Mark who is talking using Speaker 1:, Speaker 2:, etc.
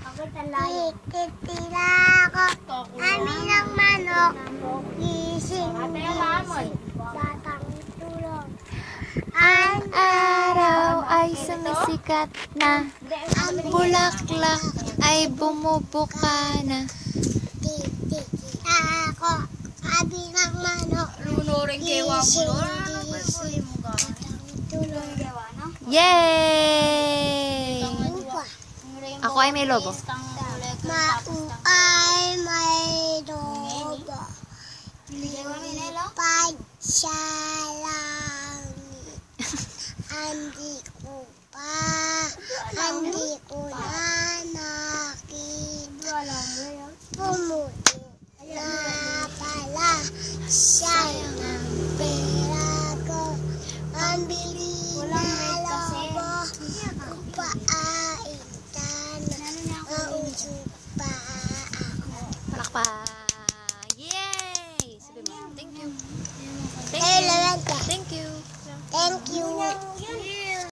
Speaker 1: Titira ako, amin ang manok, gising, batang tulog.
Speaker 2: Ang araw ay sumisikat na, ang bulaklak ay bumubuka na.
Speaker 1: Titira ako, amin ang manok, gising, batang tulog.
Speaker 2: Yay! Ako ay may lobo.
Speaker 1: Mauay may lobo, lipad sa langit. Hindi ko na nakita. Pumuti na pala, sayang ang pera ko. Pambili na lobo, upain ka na, mausog pa ako.
Speaker 2: Palakpak.